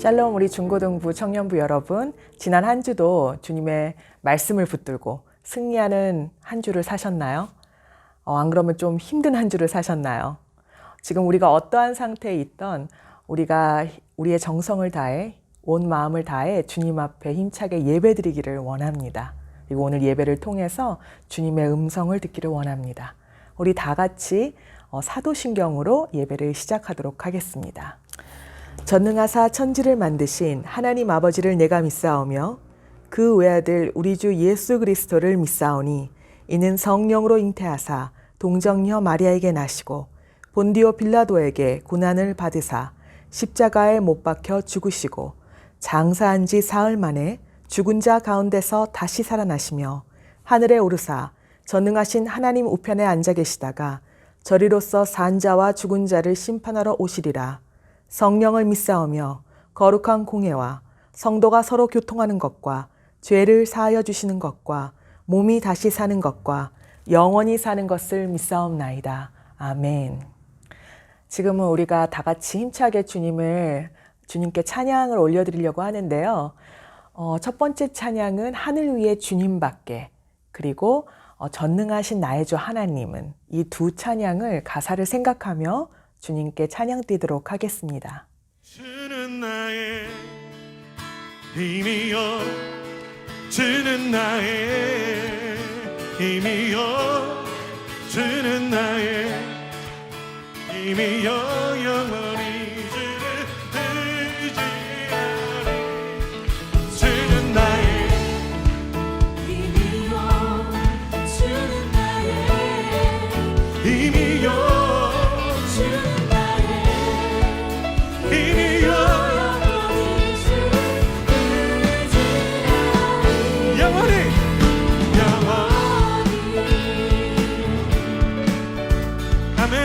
샬롬 우리 중고등부 청년부 여러분, 지난 한 주도 주님의 말씀을 붙들고 승리하는 한 주를 사셨나요? 안 그러면 좀 힘든 한 주를 사셨나요? 지금 우리가 어떠한 상태에 있던 우리가 우리의 정성을 다해 온 마음을 다해 주님 앞에 힘차게 예배드리기를 원합니다. 그리고 오늘 예배를 통해서 주님의 음성을 듣기를 원합니다. 우리 다 같이 사도신경으로 예배를 시작하도록 하겠습니다. 전능하사 천지를 만드신 하나님 아버지를 내가 믿사오며 그 외아들 우리 주 예수 그리스도를 믿사오니 이는 성령으로 잉태하사 동정녀 마리아에게 나시고 본디오 빌라도에게 고난을 받으사 십자가에 못 박혀 죽으시고 장사한 지 사흘 만에 죽은 자 가운데서 다시 살아나시며 하늘에 오르사 전능하신 하나님 우편에 앉아 계시다가 저리로서 산 자와 죽은 자를 심판하러 오시리라. 성령을 믿사오며 거룩한 공회와 성도가 서로 교통하는 것과 죄를 사하여 주시는 것과 몸이 다시 사는 것과 영원히 사는 것을 믿사옵나이다. 아멘. 지금은 우리가 다 같이 힘차게 주님께 찬양을 올려드리려고 하는데요. 첫 번째 찬양은 하늘 위에 주님밖에, 그리고 전능하신 나의 주 하나님은, 이 두 찬양을 가사를 생각하며 주님께 찬양 드리도록 하겠습니다. 주는 나의 힘이여, 주는 나의 힘이여, 주는 나의 힘이여, 영원히 주를 의지하리. 주는 나의 힘이여, 주는 나의 힘이여, 주는 나의 힘이여, 영원히 주를 의지하리. 영원히 아멘.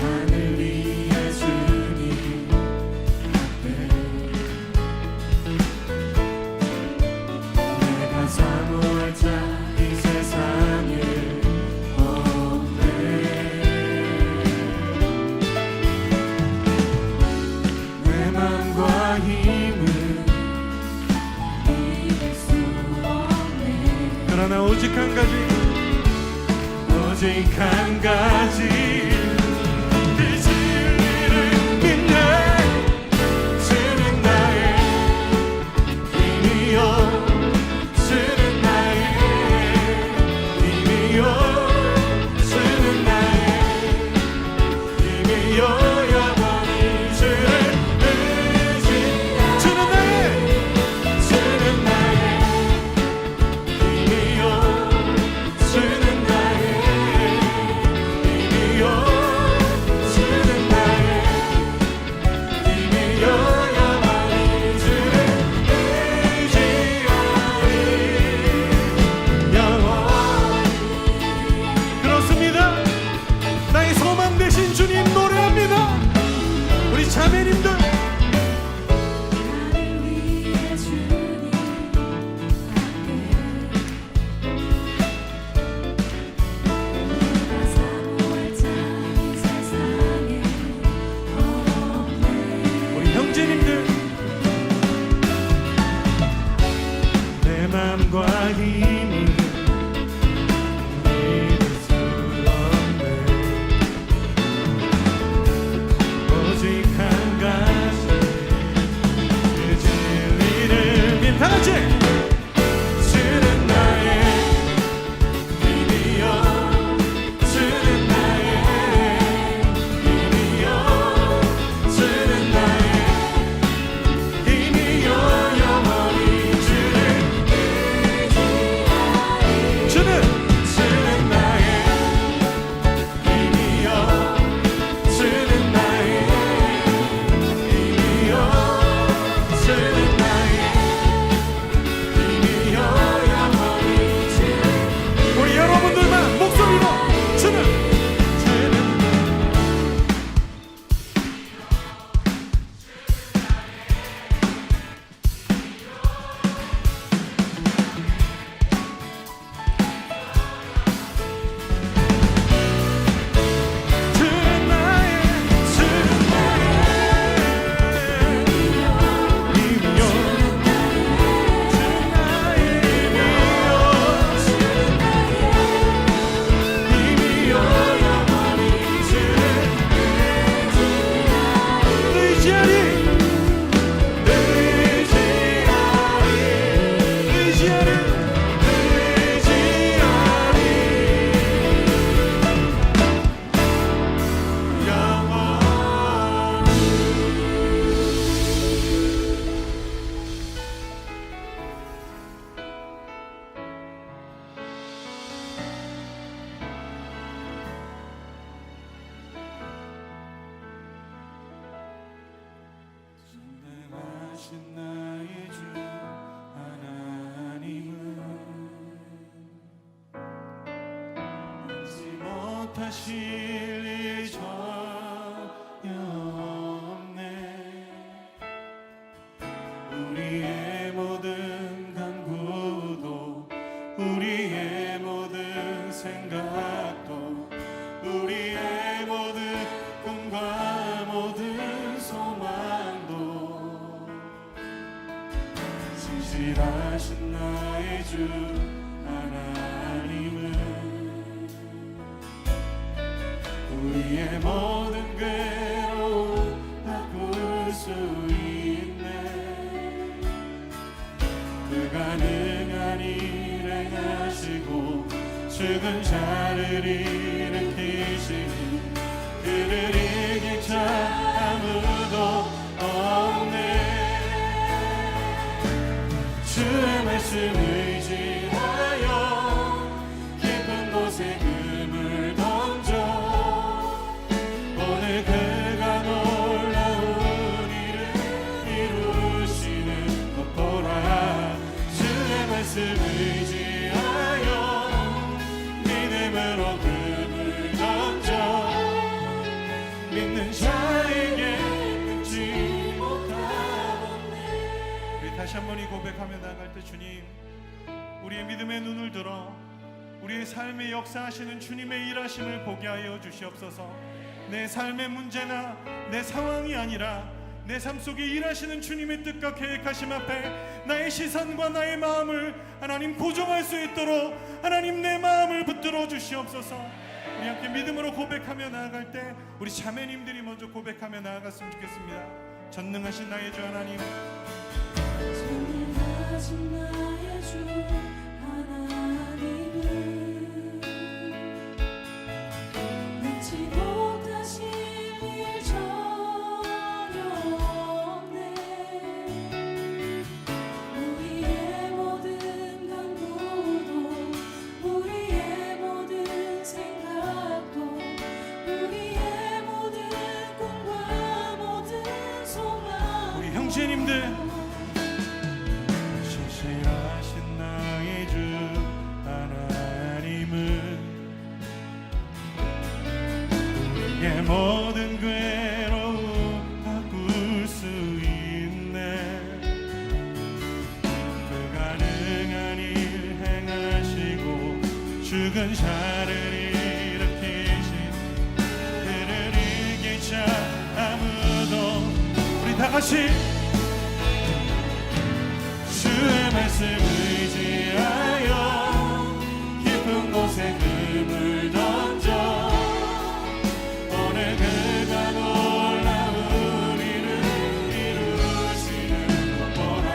하늘 위에 주님 앞에 내가 사모할 자 이 세상에 없네. 내 맘과 힘은 이길 수 없네. 그러나 오직 한 가지, 오직 한 가지, 그 진리를 믿네. 주는 나의 힘이여, 주는 나의 힘이여, 주는 나의 힘이여, 영원히 주를 의지. 주는 나의 힘이여, 주는 나의 힘이여, 신실하신 나의 주 하나님은 잊지 못하실 일 전혀 없네. 우리의 모든 간구도 우리의 모든 생각도 우리의 모든 꿈과 모든 소망도 신실하신 나의 주 하나님은 우리의 모든 괴로움 바꿀 수 있네. 불가능한 일 행하시고 죽은 자를 일으키시니 그를 이길 자 아무도 없네. 주의 말씀 의지하여 깊은 곳에 금을 던져 오늘 그가 놀라운 일을 이루시는 것 보라. 주의 말씀 의지하여 믿음으로 금을 던져 믿는 자에게 끊지 못하겠네. 우리 다시 한번 이 고백하며 나갈 때 주님, 우리의 믿음의 눈을 들어 우리의 삶에 역사하시는 주님의 일하심을 보게 하여 주시옵소서. 내 삶의 문제나 내 상황이 아니라 내 삶 속에 일하시는 주님의 뜻과 계획하심 앞에 나의 시선과 나의 마음을 하나님 고정할 수 있도록 하나님 내 마음을 붙들어 주시옵소서. 우리 함께 믿음으로 고백하며 나아갈 때 우리 자매님들이 먼저 고백하며 나아갔으면 좋겠습니다. 전능하신 나의 주 하나님, 전능하신 나의 주 하나님은 잊지 못하실 일 전혀 없네. 우리의 모든 간구도 우리의 모든 생각도 우리의 모든 꿈과 모든 소망 우리 형제님들 신실하신 나의 주 하나님은 우리의 모든 괴로움 바꿀 수 있네. 불가능한 일 행하시고 죽은 자를 일으키신 그를 이길 자 아무도. 우리 다 같이 주의 말씀 의지하여 깊은 곳에 금을 던져 오늘 그가 놀라운 일을 이루시는 것 보라.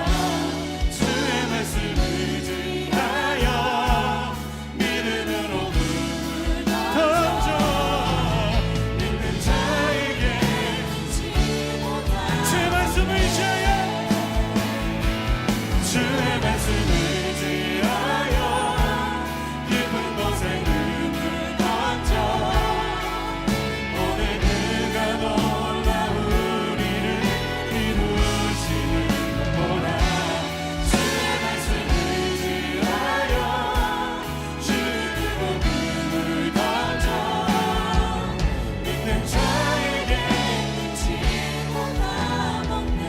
주의 말씀 의지하여 믿음으로 금을 던져 믿는 자에게 주의 말씀 의지하여 주의 말씀 의지하여 깊은 곳에 금을 던져 오늘 그가 놀라운 일을 이루시는 것 보라. 주의 말씀 의지하여 주의 금을 던져 믿는 자에게 잊지 못하겠네.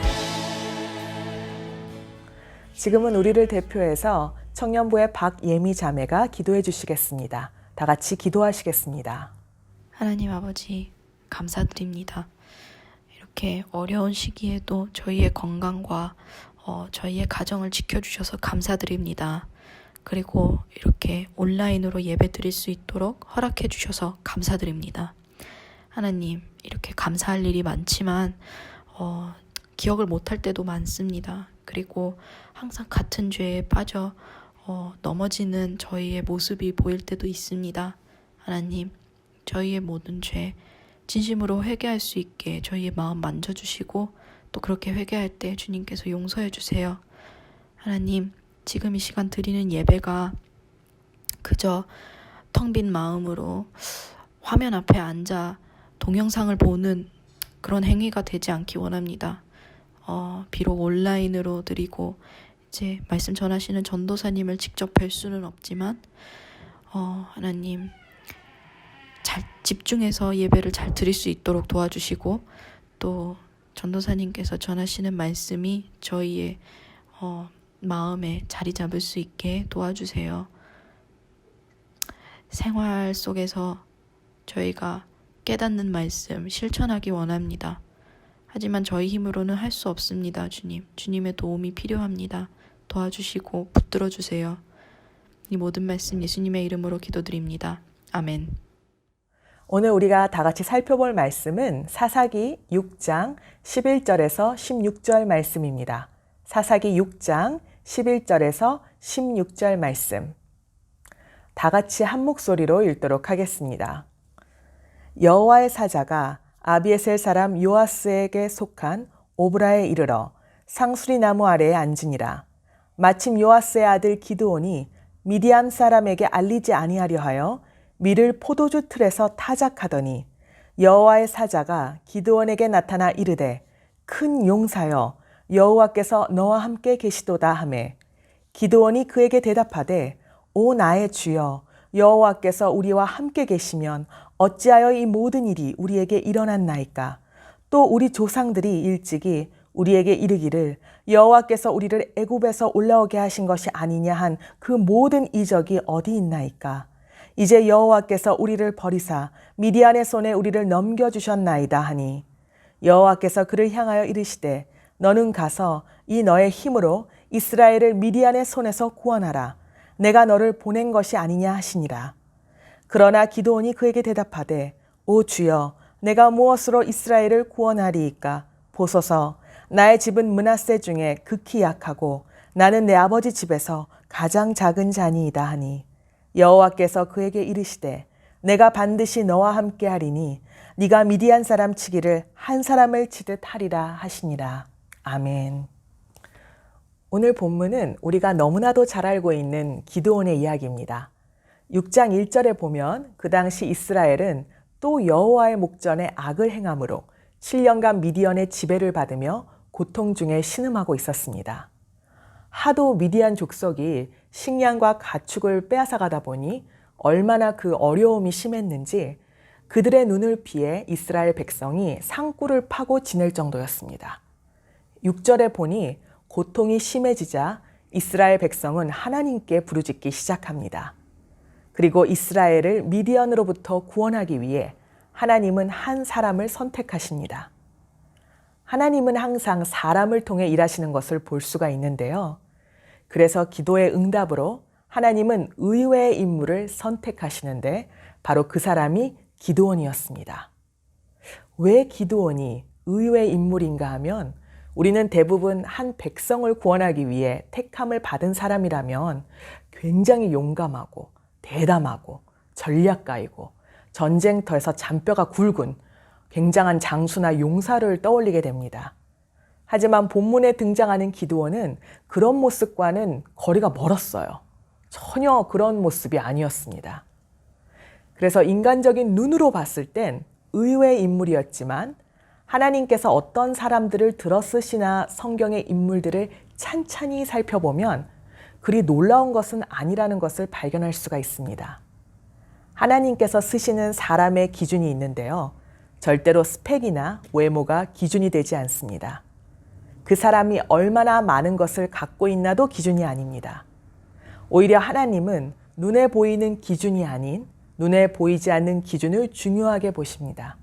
지금은 우리를 대표해서 청년부의 박예미 자매가 기도해 주시겠습니다. 다 같이 기도하시겠습니다. 하나님 아버지, 감사드립니다. 이렇게 어려운 시기에도 저희의 건강과 저희의 가정을 지켜주셔서 감사드립니다. 그리고 이렇게 온라인으로 예배 드릴 수 있도록 허락해 주셔서 감사드립니다. 하나님, 이렇게 감사할 일이 많지만 기억을 못할 때도 많습니다. 그리고 항상 같은 죄에 빠져 넘어지는 저희의 모습이 보일 때도 있습니다. 하나님, 저희의 모든 죄 진심으로 회개할 수 있게 저희의 마음 만져주시고 또 그렇게 회개할 때 주님께서 용서해 주세요. 하나님, 지금 이 시간 드리는 예배가 그저 텅 빈 마음으로 화면 앞에 앉아 동영상을 보는 그런 행위가 되지 않기 원합니다. 비록 온라인으로 드리고 이제 말씀 전하시는 전도사님을 직접 뵐 수는 없지만 하나님 잘 집중해서 예배를 잘 드릴 수 있도록 도와주시고 또 전도사님께서 전하시는 말씀이 저희의 마음에 자리 잡을 수 있게 도와주세요. 생활 속에서 저희가 깨닫는 말씀 실천하기 원합니다. 하지만 저희 힘으로는 할 수 없습니다. 주님, 주님의 도움이 필요합니다. 도와주시고 붙들어 주세요. 이 모든 말씀 예수님의 이름으로 기도드립니다. 아멘. 오늘 우리가 다 같이 살펴볼 말씀은 사사기 6장 11절에서 16절 말씀입니다. 사사기 6장 11절에서 16절 말씀. 다 같이 한 목소리로 읽도록 하겠습니다. 여호와의 사자가 아비에셀 사람 요아스에게 속한 오브라에 이르러 상수리 나무 아래에 앉으니라. 마침 요아스의 아들 기드온이 미디안 사람에게 알리지 아니하려 하여 밀을 포도주 틀에서 타작하더니 여호와의 사자가 기드온에게 나타나 이르되 큰 용사여 여호와께서 너와 함께 계시도다 하매 기드온이 그에게 대답하되 오 나의 주여 여호와께서 우리와 함께 계시면 어찌하여 이 모든 일이 우리에게 일어났나이까. 또 우리 조상들이 일찍이 우리에게 이르기를 여호와께서 우리를 애굽에서 올라오게 하신 것이 아니냐 한 그 모든 이적이 어디 있나이까. 이제 여호와께서 우리를 버리사 미디안의 손에 우리를 넘겨주셨나이다 하니 여호와께서 그를 향하여 이르시되 너는 가서 이 너의 힘으로 이스라엘을 미디안의 손에서 구원하라. 내가 너를 보낸 것이 아니냐 하시니라. 그러나 기드온이 그에게 대답하되 오 주여 내가 무엇으로 이스라엘을 구원하리이까. 보소서 나의 집은 므낫세 중에 극히 약하고 나는 내 아버지 집에서 가장 작은 자니이다 하니 여호와께서 그에게 이르시되 내가 반드시 너와 함께 하리니 네가 미디안 사람 치기를 한 사람을 치듯 하리라 하시니라. 아멘. 오늘 본문은 우리가 너무나도 잘 알고 있는 기드온의 이야기입니다. 6장 1절에 보면 그 당시 이스라엘은 또 여호와의 목전에 악을 행함으로 7년간 미디안의 지배를 받으며 고통 중에 신음하고 있었습니다. 하도 미디안 족속이 식량과 가축을 빼앗아가다 보니 얼마나 그 어려움이 심했는지 그들의 눈을 피해 이스라엘 백성이 산굴을 파고 지낼 정도였습니다. 6절에 보니 고통이 심해지자 이스라엘 백성은 하나님께 부르짖기 시작합니다. 그리고 이스라엘을 미디안으로부터 구원하기 위해 하나님은 한 사람을 선택하십니다. 하나님은 항상 사람을 통해 일하시는 것을 볼 수가 있는데요. 그래서 기도의 응답으로 하나님은 의외의 인물을 선택하시는데 바로 그 사람이 기드온이었습니다. 왜 기드온이 의외의 인물인가 하면 우리는 대부분 한 백성을 구원하기 위해 택함을 받은 사람이라면 굉장히 용감하고 대담하고 전략가이고 전쟁터에서 잔뼈가 굵은 굉장한 장수나 용사를 떠올리게 됩니다. 하지만 본문에 등장하는 기드온은 그런 모습과는 거리가 멀었어요. 전혀 그런 모습이 아니었습니다. 그래서 인간적인 눈으로 봤을 땐 의외의 인물이었지만 하나님께서 어떤 사람들을 들어쓰시나 성경의 인물들을 찬찬히 살펴보면 그리 놀라운 것은 아니라는 것을 발견할 수가 있습니다. 하나님께서 쓰시는 사람의 기준이 있는데요. 절대로 스펙이나 외모가 기준이 되지 않습니다. 그 사람이 얼마나 많은 것을 갖고 있나도 기준이 아닙니다. 오히려 하나님은 눈에 보이는 기준이 아닌 눈에 보이지 않는 기준을 중요하게 보십니다.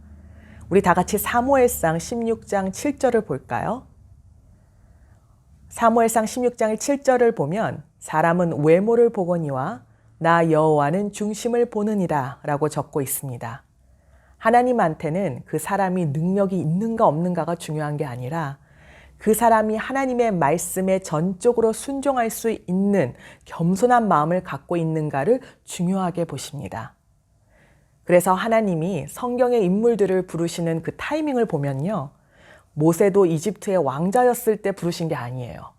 우리 다 같이 사무엘상 16장 7절을 볼까요? 사무엘상 16장 7절을 보면 사람은 외모를 보거니와 나 여호와는 중심을 보느니라 라고 적고 있습니다. 하나님한테는 그 사람이 능력이 있는가 없는가가 중요한 게 아니라 그 사람이 하나님의 말씀에 전적으로 순종할 수 있는 겸손한 마음을 갖고 있는가를 중요하게 보십니다. 그래서 하나님이 성경의 인물들을 부르시는 그 타이밍을 보면요. 모세도 이집트의 왕자였을 때 부르신 게 아니에요.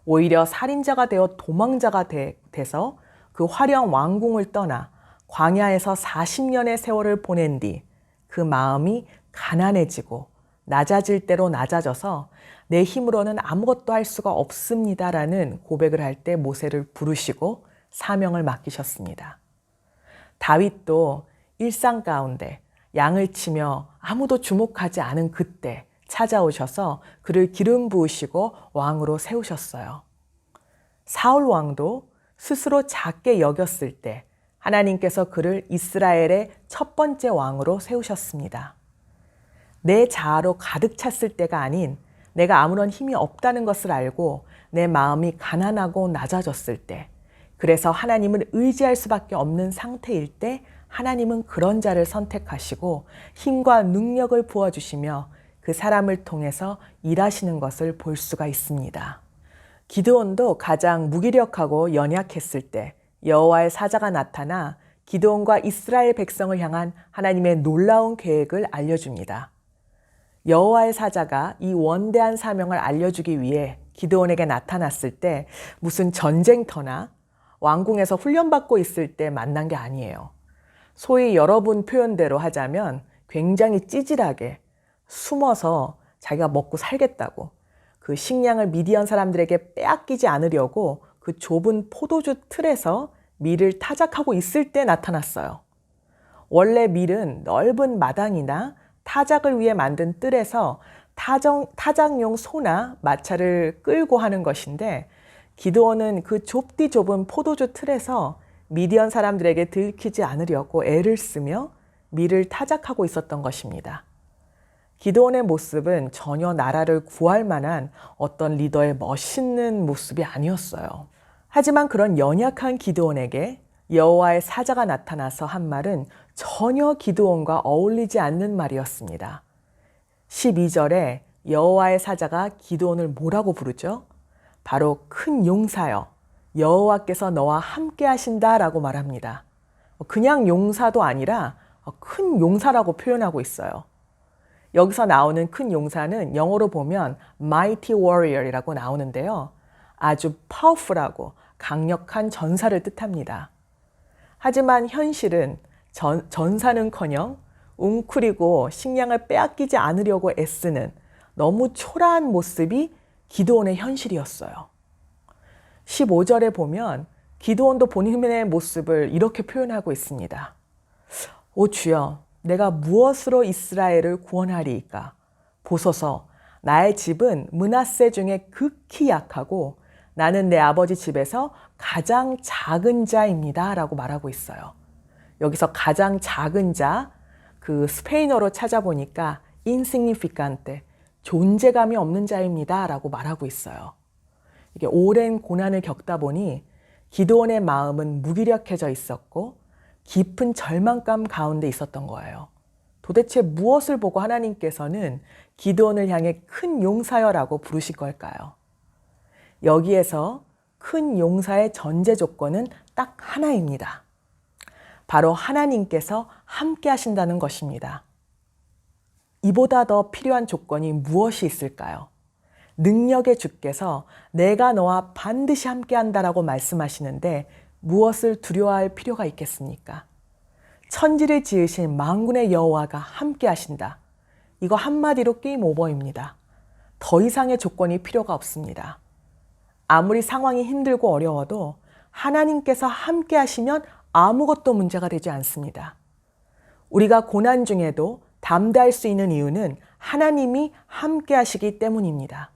오히려 살인자가 되어 도망자가 돼서 그 화려한 왕궁을 떠나 광야에서 40년의 세월을 보낸 뒤 그 마음이 가난해지고 낮아질 대로 낮아져서 내 힘으로는 아무것도 할 수가 없습니다라는 고백을 할 때 모세를 부르시고 사명을 맡기셨습니다. 다윗도 일상 가운데 양을 치며 아무도 주목하지 않은 그때 찾아오셔서 그를 기름 부으시고 왕으로 세우셨어요. 사울 왕도 스스로 작게 여겼을 때 하나님께서 그를 이스라엘의 첫 번째 왕으로 세우셨습니다. 내 자아로 가득 찼을 때가 아닌 내가 아무런 힘이 없다는 것을 알고 내 마음이 가난하고 낮아졌을 때, 그래서 하나님을 의지할 수밖에 없는 상태일 때 하나님은 그런 자를 선택하시고 힘과 능력을 부어주시며 그 사람을 통해서 일하시는 것을 볼 수가 있습니다. 기드온도 가장 무기력하고 연약했을 때 여호와의 사자가 나타나 기드온과 이스라엘 백성을 향한 하나님의 놀라운 계획을 알려줍니다. 여호와의 사자가 이 원대한 사명을 알려주기 위해 기드온에게 나타났을 때 무슨 전쟁터나 왕궁에서 훈련받고 있을 때 만난 게 아니에요. 소위 여러분 표현대로 하자면 굉장히 찌질하게 숨어서 자기가 먹고 살겠다고 그 식량을 미디안 사람들에게 빼앗기지 않으려고 그 좁은 포도주 틀에서 밀을 타작하고 있을 때 나타났어요. 원래 밀은 넓은 마당이나 타작을 위해 만든 뜰에서 타작용 소나 마차를 끌고 하는 것인데, 기드온은 그 좁디 좁은 포도주 틀에서 미디안 사람들에게 들키지 않으려고 애를 쓰며 밀을 타작하고 있었던 것입니다. 기드온의 모습은 전혀 나라를 구할 만한 어떤 리더의 멋있는 모습이 아니었어요. 하지만 그런 연약한 기드온에게 여호와의 사자가 나타나서 한 말은 전혀 기드온과 어울리지 않는 말이었습니다. 12절에 여호와의 사자가 기드온을 뭐라고 부르죠? 바로 큰 용사여, 여호와께서 너와 함께 하신다라고 말합니다. 그냥 용사도 아니라 큰 용사라고 표현하고 있어요. 여기서 나오는 큰 용사는 영어로 보면 mighty warrior이라고 나오는데요. 아주 파워풀하고 강력한 전사를 뜻합니다. 하지만 현실은 전사는커녕 웅크리고 식량을 빼앗기지 않으려고 애쓰는 너무 초라한 모습이 기드온의 현실이었어요. 15절에 보면 기드온도 본인의 모습을 이렇게 표현하고 있습니다. 오 주여, 내가 무엇으로 이스라엘을 구원하리이까? 보소서, 나의 집은 므낫세 중에 극히 약하고 나는 내 아버지 집에서 가장 작은 자입니다 라고 말하고 있어요. 여기서 가장 작은 자, 그 스페인어로 찾아보니까 insignificante, 존재감이 없는 자입니다 라고 말하고 있어요. 이게 오랜 고난을 겪다 보니 기드온의 마음은 무기력해져 있었고 깊은 절망감 가운데 있었던 거예요. 도대체 무엇을 보고 하나님께서는 기드온을 향해 큰 용사여라고 부르신 걸까요? 여기에서 큰 용사의 전제 조건은 딱 하나입니다. 바로 하나님께서 함께 하신다는 것입니다. 이보다 더 필요한 조건이 무엇이 있을까요? 능력의 주께서 내가 너와 반드시 함께 한다라고 말씀하시는데 무엇을 두려워할 필요가 있겠습니까? 천지를 지으신 만군의 여호와가 함께 하신다. 이거 한마디로 게임 오버입니다. 더 이상의 조건이 필요가 없습니다. 아무리 상황이 힘들고 어려워도 하나님께서 함께 하시면 아무것도 문제가 되지 않습니다. 우리가 고난 중에도 담대할 수 있는 이유는 하나님이 함께 하시기 때문입니다.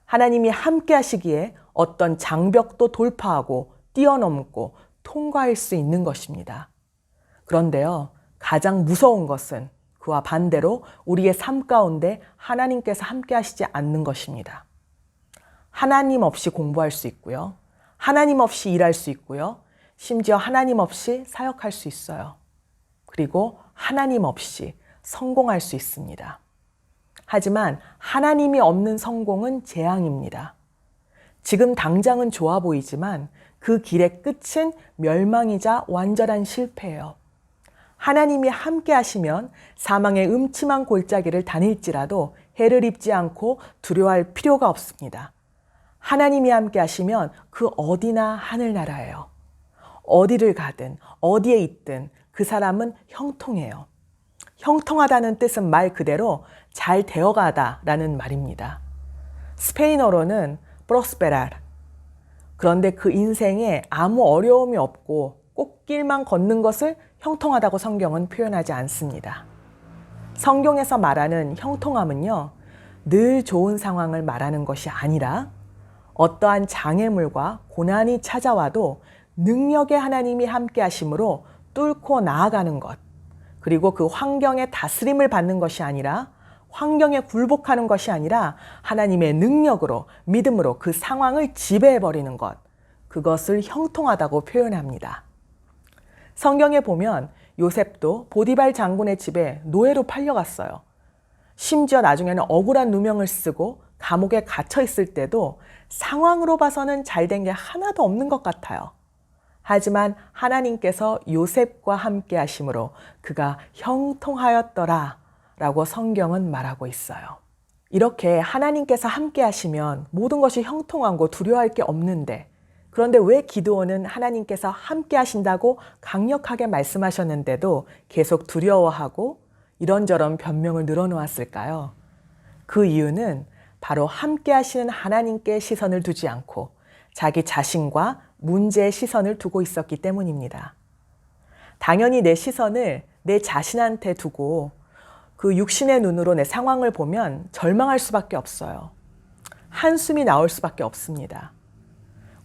하나님이 함께 하시기에 어떤 장벽도 돌파하고 뛰어넘고 통과할 수 있는 것입니다. 그런데요, 가장 무서운 것은 그와 반대로 우리의 삶 가운데 하나님께서 함께 하시지 않는 것입니다. 하나님 없이 공부할 수 있고요. 하나님 없이 일할 수 있고요. 심지어 하나님 없이 사역할 수 있어요. 그리고 하나님 없이 성공할 수 있습니다. 하지만 하나님이 없는 성공은 재앙입니다. 지금 당장은 좋아 보이지만 그 길의 끝은 멸망이자 완전한 실패예요. 하나님이 함께 하시면 사망의 음침한 골짜기를 다닐지라도 해를 입지 않고 두려워할 필요가 없습니다. 하나님이 함께 하시면 그 어디나 하늘나라예요. 어디를 가든 어디에 있든 그 사람은 형통해요. 형통하다는 뜻은 말 그대로 잘 되어가다라는 말입니다. 스페인어로는 프로스페랄. 그런데 그 인생에 아무 어려움이 없고 꽃길만 걷는 것을 형통하다고 성경은 표현하지 않습니다. 성경에서 말하는 형통함은요, 늘 좋은 상황을 말하는 것이 아니라 어떠한 장애물과 고난이 찾아와도 능력의 하나님이 함께 하심으로 뚫고 나아가는 것, 그리고 그 환경의 다스림을 받는 것이 아니라 환경에 굴복하는 것이 아니라 하나님의 능력으로, 믿음으로 그 상황을 지배해버리는 것, 그것을 형통하다고 표현합니다. 성경에 보면 요셉도 보디발 장군의 집에 노예로 팔려갔어요. 심지어 나중에는 억울한 누명을 쓰고 감옥에 갇혀 있을 때도 상황으로 봐서는 잘된 게 하나도 없는 것 같아요. 하지만 하나님께서 요셉과 함께 하심으로 그가 형통하였더라 라고 성경은 말하고 있어요. 이렇게 하나님께서 함께 하시면 모든 것이 형통하고 두려워할 게 없는데, 그런데 왜 기드온은 하나님께서 함께 하신다고 강력하게 말씀하셨는데도 계속 두려워하고 이런저런 변명을 늘어놓았을까요? 그 이유는 바로 함께 하시는 하나님께 시선을 두지 않고 자기 자신과 문제의 시선을 두고 있었기 때문입니다. 당연히 내 시선을 내 자신한테 두고 그 육신의 눈으로 내 상황을 보면 절망할 수밖에 없어요. 한숨이 나올 수밖에 없습니다.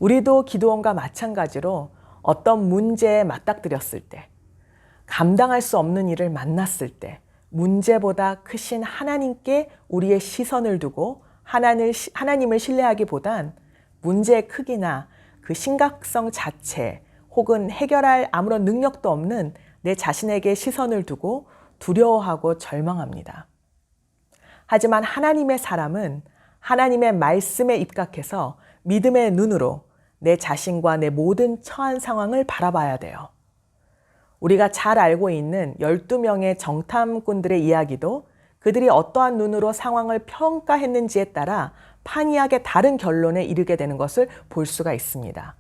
우리도 기드온과 마찬가지로 어떤 문제에 맞닥뜨렸을 때, 감당할 수 없는 일을 만났을 때 문제보다 크신 하나님께 우리의 시선을 두고 하나님을 신뢰하기보단 문제의 크기나 그 심각성 자체 혹은 해결할 아무런 능력도 없는 내 자신에게 시선을 두고 두려워하고 절망합니다. 하지만 하나님의 사람은 하나님의 말씀에 입각해서 믿음의 눈으로 내 자신과 내 모든 처한 상황을 바라봐야 돼요. 우리가 잘 알고 있는 12명의 정탐꾼들의 이야기도 그들이 어떠한 눈으로 상황을 평가했는지에 따라 판이하게 다른 결론에 이르게 되는 것을 볼 수가 있습니다.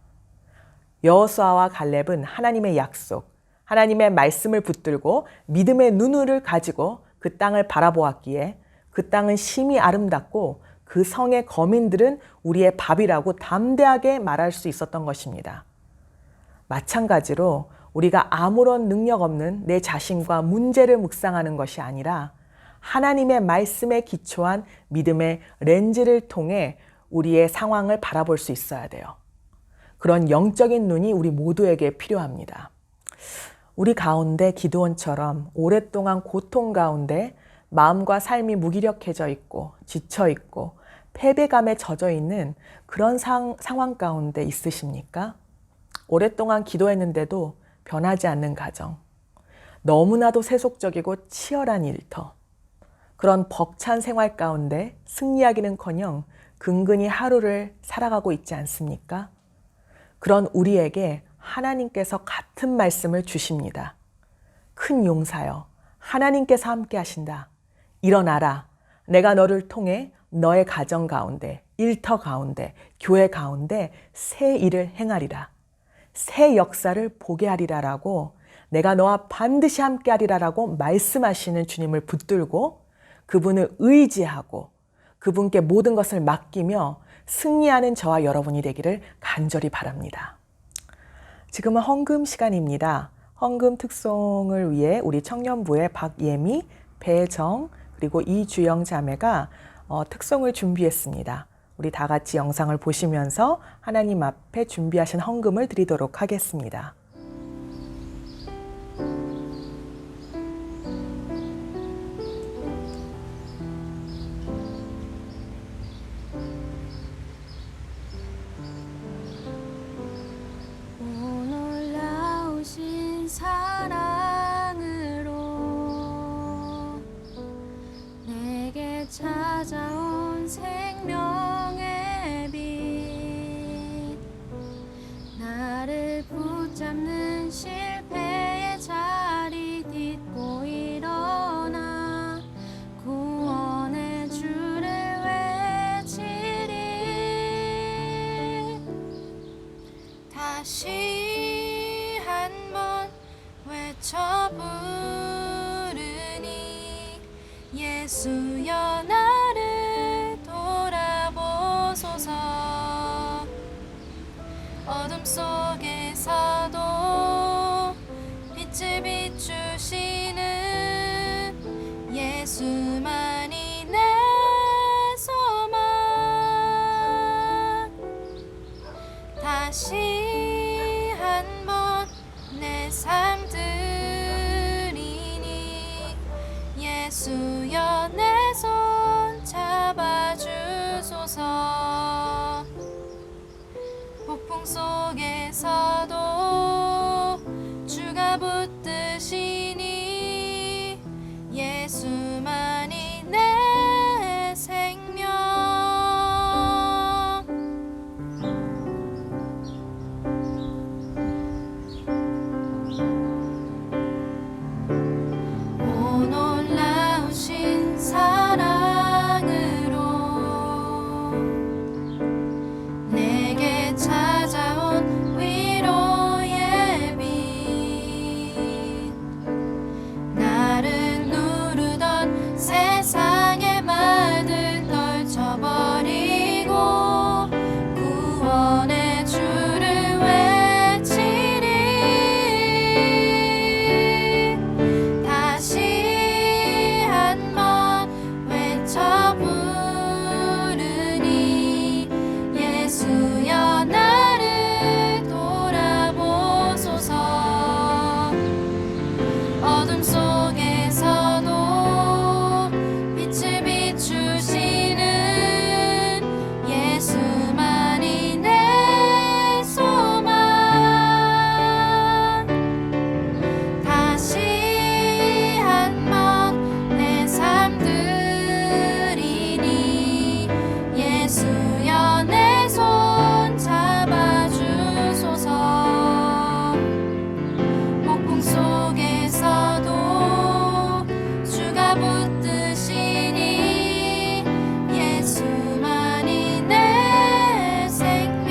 여호수아와 갈렙은 하나님의 약속, 하나님의 말씀을 붙들고 믿음의 눈을 가지고 그 땅을 바라보았기에 그 땅은 심히 아름답고 그 성의 거민들은 우리의 밥이라고 담대하게 말할 수 있었던 것입니다. 마찬가지로 우리가 아무런 능력 없는 내 자신과 문제를 묵상하는 것이 아니라 하나님의 말씀에 기초한 믿음의 렌즈를 통해 우리의 상황을 바라볼 수 있어야 돼요. 그런 영적인 눈이 우리 모두에게 필요합니다. 우리 가운데 기드온처럼 오랫동안 고통 가운데 마음과 삶이 무기력해져 있고 지쳐 있고 패배감에 젖어 있는 그런 상황 가운데 있으십니까? 오랫동안 기도했는데도 변하지 않는 가정, 너무나도 세속적이고 치열한 일터, 그런 벅찬 생활 가운데 승리하기는커녕 근근히 하루를 살아가고 있지 않습니까? 그런 우리에게 하나님께서 같은 말씀을 주십니다. 큰 용사여, 하나님께서 함께 하신다. 일어나라. 내가 너를 통해 너의 가정 가운데, 일터 가운데, 교회 가운데 새 일을 행하리라. 새 역사를 보게 하리라라고, 내가 너와 반드시 함께 하리라라고 말씀하시는 주님을 붙들고 그분을 의지하고 그분께 모든 것을 맡기며 승리하는 저와 여러분이 되기를 간절히 바랍니다. 지금은 헌금 시간입니다. 헌금 특송을 위해 우리 청년부의 박예미, 배정, 그리고 이주영 자매가 특송을 준비했습니다. 우리 다 같이 영상을 보시면서 하나님 앞에 준비하신 헌금을 드리도록 하겠습니다. 놀라우신 사랑으로 내게 찾아온 생명의 빛, 나를 붙잡는 실패의 자리 딛고 일어나 구원의 주를 외치리. 다시 한번 외쳐 부르니 예수여 나를 돌아보라. 어둠 속에서도 빛을 비추시는 예수만이 내 소망. 다시 한번 내 삶 드리니 예수여 내 손 잡아주소서. 폭풍 속에서도 주가 붙드시니 예수만이 내 생명. 오 놀라우신 사랑으로 내게 찾아온 위로의 빛. 나를 누르던 세상의 말들 떨쳐버리고 구원의 주를 외치리. 다시 한번 외쳐 부르니 예수여 나를 돌아보소서. 어둠 속에서도 빛을 비추시는 예수만이 내 소망. 다시 한번 내 삶 드리니 예수여 내 손 잡아주소서. 폭풍 속에서도 주가 붙드시니 예수만이 내 생명.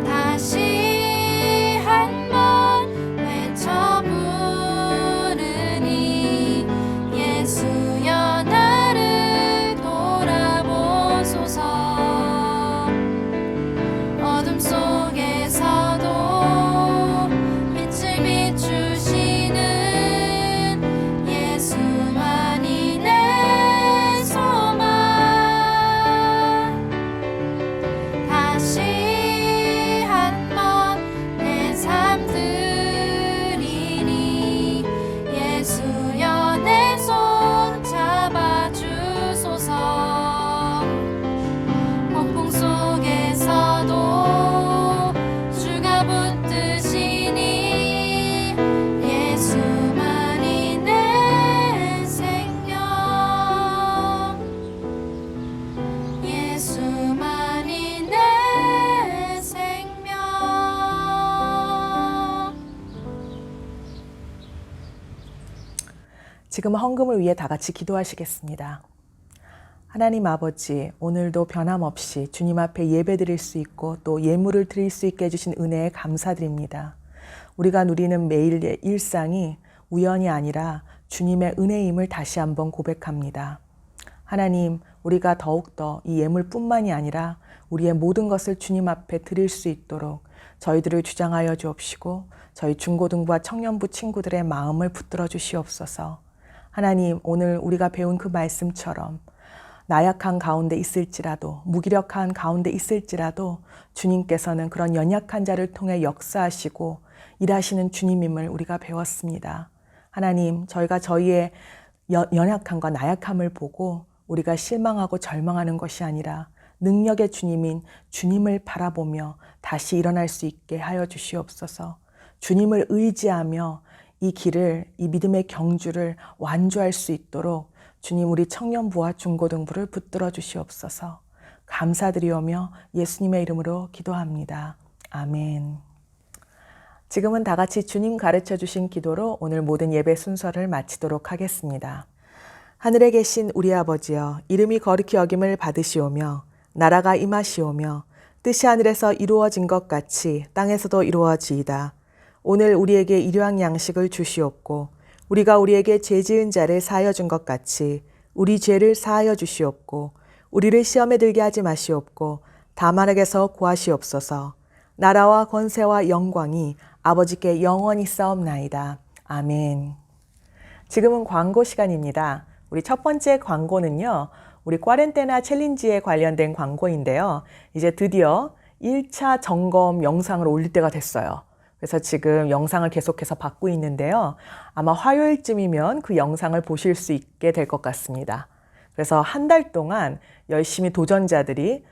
다시 한번 외쳐 부르니 예수여 나를 돌아보소서. 어둠 속에서도 빛을 비추시는 예수만이 내 소망. 다시 한번 내 삶 드리니 예수여 내 손 잡아주소서. 폭풍 속에서도 주가 붙드시니 예수만이 내 생명. 예수만이 내 생명. 지금 헌금을 위해 다 같이 기도하시겠습니다. 하나님 아버지, 오늘도 변함없이 주님 앞에 예배드릴 수 있고 또 예물을 드릴 수 있게 해주신 은혜에 감사드립니다. 우리가 누리는 매일의 일상이 우연이 아니라 주님의 은혜임을 다시 한번 고백합니다. 하나님, 우리가 더욱더 이 예물뿐만이 아니라 우리의 모든 것을 주님 앞에 드릴 수 있도록 저희들을 주장하여 주옵시고 저희 중고등부와 청년부 친구들의 마음을 붙들어 주시옵소서. 하나님, 오늘 우리가 배운 그 말씀처럼 나약한 가운데 있을지라도 무기력한 가운데 있을지라도 주님께서는 그런 연약한 자를 통해 역사하시고 일하시는 주님임을 우리가 배웠습니다. 하나님, 저희가 저희의 연약함과 나약함을 보고 우리가 실망하고 절망하는 것이 아니라 능력의 주님인 주님을 바라보며 다시 일어날 수 있게 하여 주시옵소서. 주님을 의지하며 이 길을, 이 믿음의 경주를 완주할 수 있도록 주님, 우리 청년부와 중고등부를 붙들어 주시옵소서. 감사드리오며 예수님의 이름으로 기도합니다. 아멘. 지금은 다 같이 주님 가르쳐 주신 기도로 오늘 모든 예배 순서를 마치도록 하겠습니다. 하늘에 계신 우리 아버지여, 이름이 거룩히 여김을 받으시오며 나라가 임하시오며 뜻이 하늘에서 이루어진 것 같이 땅에서도 이루어지이다. 오늘 우리에게 일용할 양식을 주시옵고 우리가 우리에게 죄 지은 자를 사하여 준 것 같이 우리 죄를 사하여 주시옵고 우리를 시험에 들게 하지 마시옵고 다말에게서 구하시옵소서. 나라와 권세와 영광이 아버지께 영원히 싸움나이다. 아멘. 지금은 광고 시간입니다. 우리 첫 번째 광고는요, 우리 꽈렌테나 챌린지에 관련된 광고인데요. 이제 드디어 1차 점검 영상을 올릴 때가 됐어요. 그래서 지금 영상을 계속해서 받고 있는데요. 아마 화요일쯤이면 그 영상을 보실 수 있게 될 것 같습니다. 그래서 한 달 동안 열심히 도전자들이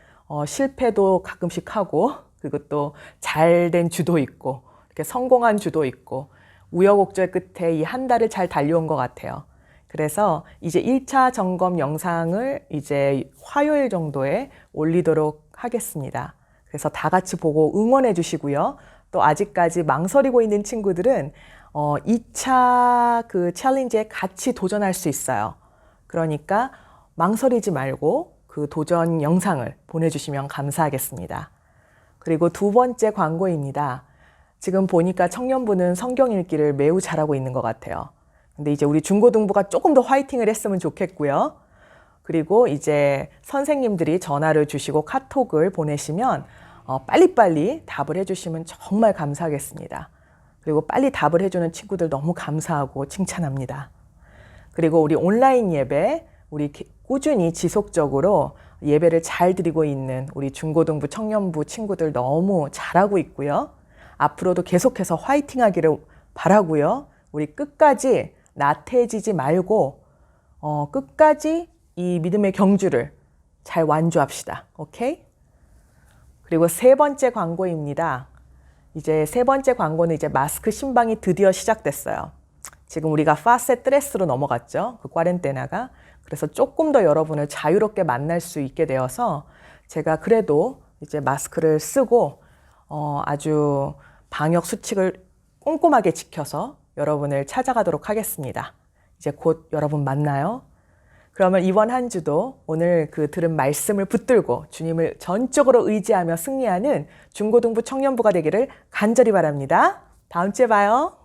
실패도 가끔씩 하고, 그리고 또 잘된 주도 있고, 이렇게 성공한 주도 있고, 우여곡절 끝에 이 한 달을 잘 달려온 것 같아요. 그래서 이제 1차 점검 영상을 이제 화요일 정도에 올리도록 하겠습니다. 그래서 다 같이 보고 응원해 주시고요. 또 아직까지 망설이고 있는 친구들은 2차 그 챌린지에 같이 도전할 수 있어요. 그러니까 망설이지 말고 그 도전 영상을 보내주시면 감사하겠습니다. 그리고 두 번째 광고입니다. 지금 보니까 청년부는 성경 읽기를 매우 잘하고 있는 것 같아요. 근데 이제 우리 중고등부가 조금 더 화이팅을 했으면 좋겠고요. 그리고 이제 선생님들이 전화를 주시고 카톡을 보내시면 빨리빨리 답을 해주시면 정말 감사하겠습니다. 그리고 빨리 답을 해주는 친구들 너무 감사하고 칭찬합니다. 그리고 우리 온라인 예배, 우리 꾸준히 지속적으로 예배를 잘 드리고 있는 우리 중고등부 청년부 친구들 너무 잘하고 있고요. 앞으로도 계속해서 화이팅 하기를 바라고요. 우리 끝까지 나태해지지 말고 끝까지 이 믿음의 경주를 잘 완주합시다. 오케이? 그리고 세 번째 광고입니다. 이제 세 번째 광고는 이제 마스크 신방이 드디어 시작됐어요. 지금 우리가 파세 트레스로 넘어갔죠. 그 꽈렌테나가. 그래서 조금 더 여러분을 자유롭게 만날 수 있게 되어서 제가 그래도 이제 마스크를 쓰고 아주 방역 수칙을 꼼꼼하게 지켜서 여러분을 찾아가도록 하겠습니다. 이제 곧 여러분 만나요. 그러면 이번 한 주도 오늘 그 들은 말씀을 붙들고 주님을 전적으로 의지하며 승리하는 중고등부 청년부가 되기를 간절히 바랍니다. 다음 주에 봐요.